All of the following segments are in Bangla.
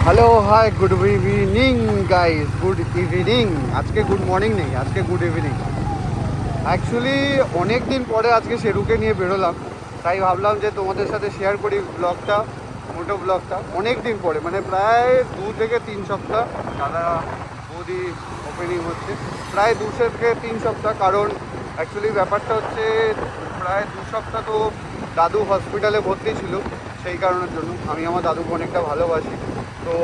Hello hi good evening guys, good evening. আজকে গুড মর্নিং নেই, আজকে গুড ইভিনিং। অ্যাকচুয়ালি অনেক দিন পরে আজকে শেরুকে নিয়ে বেরোলাম, তাই ভাবলাম যে তোমাদের সাথে শেয়ার করি ব্লগটা, মোটো ব্লগটা। অনেক দিন পরে মানে প্রায় 2 থেকে 3 সপ্তাহ দাদা বৌদি ওপেনিং হচ্ছে, প্রায় 2 থেকে 3 সপ্তাহ। কারণ অ্যাকচুয়ালি ব্যাপারটা হচ্ছে প্রায় 2 সপ্তাহ তো দাদু হসপিটালে ভর্তি ছিল, সেই কারণের জন্য। আমি আমার দাদুকে অনেকটা ভালোবাসি, তো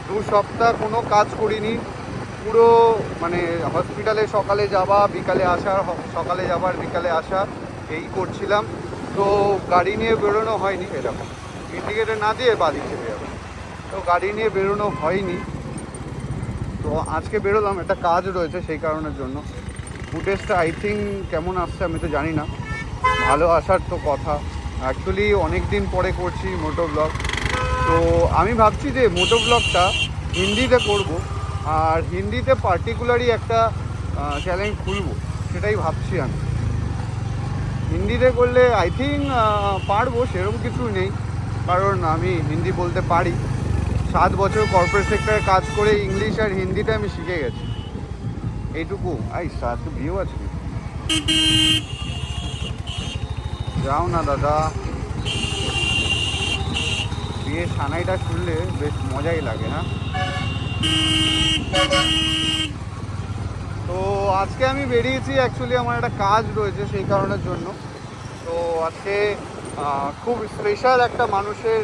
2 সপ্তাহ কোনো কাজ করিনি। পুরো মানে হসপিটালে সকালে যাওয়া বিকালে আসা, সকালে যাবার বিকালে আসা, এই করছিলাম। তো গাড়ি নিয়ে বেরোনো হয়নি, এরকম ইন্ডিকেটার না দিয়ে বাদিক চেপে যাবে, তো গাড়ি নিয়ে বেরোনো হয়নি। তো আজকে বেরোলাম, একটা কাজ রয়েছে সেই কারণের জন্য। ফুটেজটা আই থিঙ্ক কেমন আসছে আমি তো জানি না, ভালো আসার তো কথা। অ্যাকচুয়ালি অনেক দিন পরে করছি মোটো ব্লগ, তো আমি ভাবছি যে মোটো ব্লগটা হিন্দিতে করব, আর হিন্দিতে পার্টিকুলারই একটা চ্যানেল খুলবো, সেটাই ভাবছি আমি। হিন্দিতে করলে আই থিঙ্ক পারবো, সেরকম কিছু নেই, কারণ আমি হিন্দি বলতে পারি। 7 বছর কর্পোরেট সেক্টরে কাজ করে ইংলিশ আর হিন্দিটা আমি শিখে গেছি, এইটুকু। আজকে বিয়েও আছে, যাও না দাদা। বিয়ের সানাইটা শুনলে বেশ মজাই লাগে, না? তো আজকে আমি বেরিয়েছি, অ্যাকচুয়ালি আমার একটা কাজ রয়েছে সেই কারণের জন্য। তো আজকে খুব স্পেশাল একটা মানুষের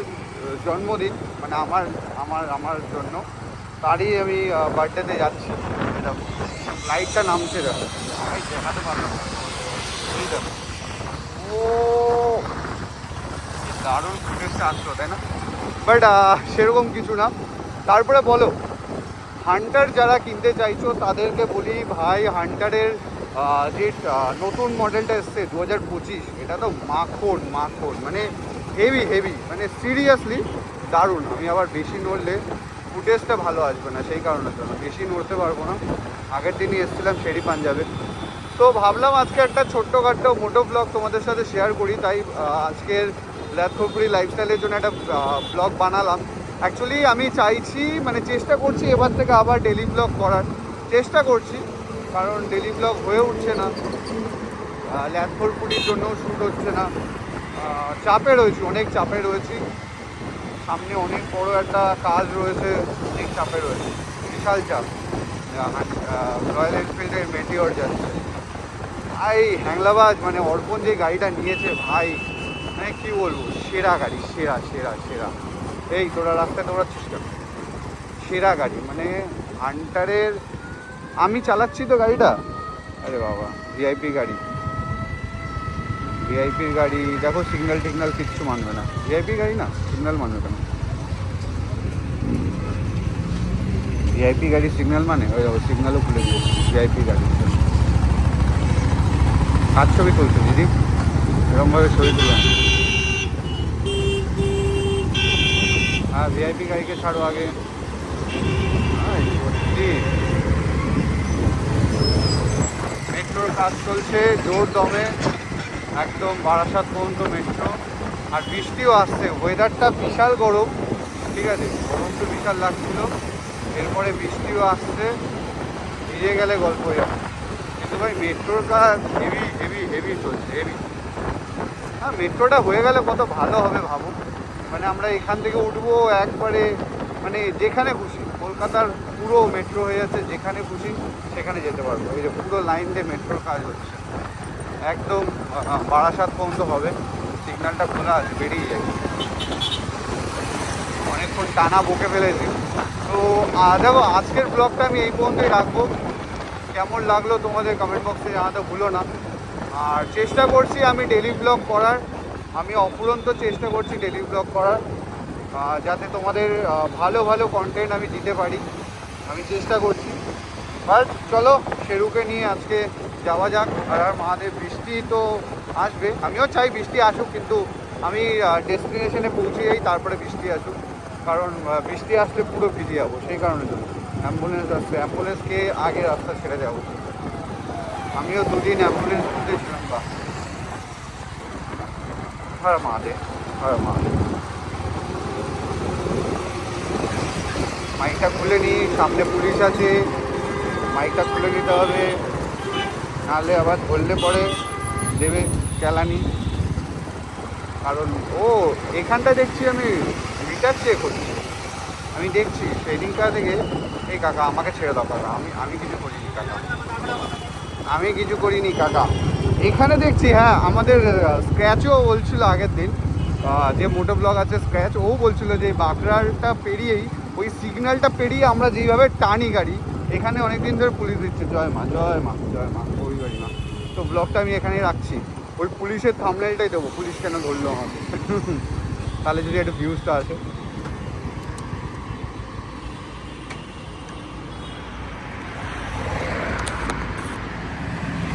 জন্মদিন, মানে আমার আমার আমার জন্য, তারই আমি বার্থডেতে যাচ্ছি। দেখো লাইটটা নামছে, দেখো আমি দেখাতে পারলাম না। এই দেখো, ও দারুণ ফুটেজটা আসলো, তাই না? বাট সেরকম কিছু না। তারপরে বলো, হান্টার যারা কিনতে চাইছো তাদেরকে বলি, ভাই হান্টারের যে নতুন মডেলটা এসছে 2025, এটা তো মাখন মাখন, মানে হেভি হেভি, মানে সিরিয়াসলি দারুণ। আমি আবার বেশি নড়লে ফুটেজটা ভালো আসবে না, সেই কারণের জন্য বেশি নড়তে পারবো না। আগের দিনই এসেছিলাম শেরি পাঞ্জাবে, তো ভাবলাম আজকে একটা ছোট্টখাট্টো মোটো ব্লগ তোমাদের সাথে শেয়ার করি। তাই আজকের ল্যাথপুরি লাইফস্টাইলের জন্য একটা ব্লগ বানালাম। অ্যাকচুয়ালি আমি চাইছি, মানে চেষ্টা করছি এবার থেকে আবার ডেলি ব্লগ করার চেষ্টা করছি, কারণ ডেলি ব্লগ হয়ে উঠছে না, ল্যাথপুরির জন্যও শ্যুট হচ্ছে না। চাপে রয়েছি, অনেক চাপে রয়েছি, সামনে অনেক বড় একটা কাজ রয়েছে, অনেক চাপে রয়েছে, বিশাল চাপ। রয়্যাল এনফিল্ডের মেটিওর যাচ্ছে ভাই, হ্যাংলাবাজ, মানে অর্পণ যে গাড়িটা নিয়েছে ভাই, মানে কী বলবো, সেরা গাড়ি, সেরা সেরা সেরা। এই তোরা রাস্তায় দৌড়াচ্ছিস কেন? সেরা গাড়ি, মানে হান্টারের। আমি চালাচ্ছি তো গাড়িটা, আরে বাবা ভিআইপি গাড়ি, ভিআইপির গাড়ি। দেখো সিগন্যাল টিগনাল কিচ্ছু মানবে না, ভিআইপি গাড়ি না, সিগন্যাল মানবে কেন? ভিআইপি গাড়ি সিগন্যাল মানে, ওই সিগন্যালও খুলে দিয়েছে ভিআইপি গাড়ি। কাজ ছবি তুলছে দিদি, এরকমভাবে ছবি তুললাম। হ্যাঁ ভিআইপি গাড়িকে ছাড়ো আগে। সত্যি মেট্রোর কাজ চলছে জোর দমে, একদম বারাসাত পর্যন্ত মেট্রো। আর বৃষ্টিও আসছে, ওয়েদারটা বিশাল গরম, ঠিক আছে, গরম তো বিশাল লাগছিল, এরপরে বৃষ্টিও আসছে, ভিজে গেলে গল্প হয়ে যাবে। কিন্তু ভাই মেট্রোর কাজ হেভি হেভি হেভি চলছে, হেভি। হ্যাঁ মেট্রোটা হয়ে গেলে কত ভালো হবে ভাবো, মানে আমরা এখান থেকে উঠবো একবারে, মানে যেখানে খুশি, কলকাতার পুরো মেট্রো হয়ে যাচ্ছে, যেখানে খুশি সেখানে যেতে পারবো। এই যে পুরো লাইন দিয়ে মেট্রোর কাজ হচ্ছে, একদম বারাসাত পর্যন্ত হবে। সিগন্যালটা খোলা আছে, বেরিয়ে যাবে। অনেকক্ষণ টানা বকে ফেলেছি। তো দেখো আজকের ব্লগটা আমি এই পর্যন্তই রাখবো। কেমন লাগলো তোমাদের কমেন্ট বক্সে জানাতে ভুলো না। আর চেষ্টা করছি আমি ডেলি ব্লগ করার, আমি অফুরন্ত চেষ্টা করছি ডেলি ব্লগ করার, যাতে তোমাদের ভালো ভালো কন্টেন্ট আমি দিতে পারি, আমি চেষ্টা করছি। বাট চলো শেরুকে নিয়ে আজকে যাওয়া যাক। আর মহাদেব, বৃষ্টি তো আসবে, আমিও চাই বৃষ্টি আসুক, কিন্তু আমি ডেস্টিনেশনে পৌঁছে যাই তারপরে বৃষ্টি আসুক, কারণ বৃষ্টি আসলে পুরো ভিজে যাবো, সেই কারণের জন্য। অ্যাম্বুলেন্স আসবে, অ্যাম্বুলেন্সকে আগে রাস্তা ছেড়ে যাবো। আমিও 2 দিন অ্যাম্বুলেন্স খুঁজেছিলাম, বা হর মহাদেব, হর মহাদেব। মাইকটা খুলে নিই, সামনে পুলিশ আছে, মাইকটা খুলে নিতে হবে, নাহলে আবার ধরলে পরে দেবে কেলানি। কারণ ও এখানটা দেখছি আমি মিটার চেক করছি, আমি দেখছি ট্রেনিংটা থেকে। এই কাকা আমাকে ছেড়ে দাও কাকা, আমি কিছু করিনি কাকা, আমি কিছু করিনি কাকা। এখানে দেখছি হ্যাঁ আমাদের স্ক্র্যাচও বলছিল আগের দিন, যে মোটো ব্লগ আছে স্ক্র্যাচ, ও বলছিল যে বাঁকড়াটা পেরিয়েই ওই সিগন্যালটা পেরিয়ে আমরা যেইভাবে টানি গাড়ি, এখানে অনেক দিন ধরে পুলিশ দিচ্ছে। জয় মা জয় মা জয় মা, ওই গাড়ি না। তো ব্লগটা আমি এখানেই রাখছি, ওই পুলিশের থাম্বনেলটাই দেবো, পুলিশ কেন ধরলো আমাকে তাহলে যদি একটা ভিউজটা আসে।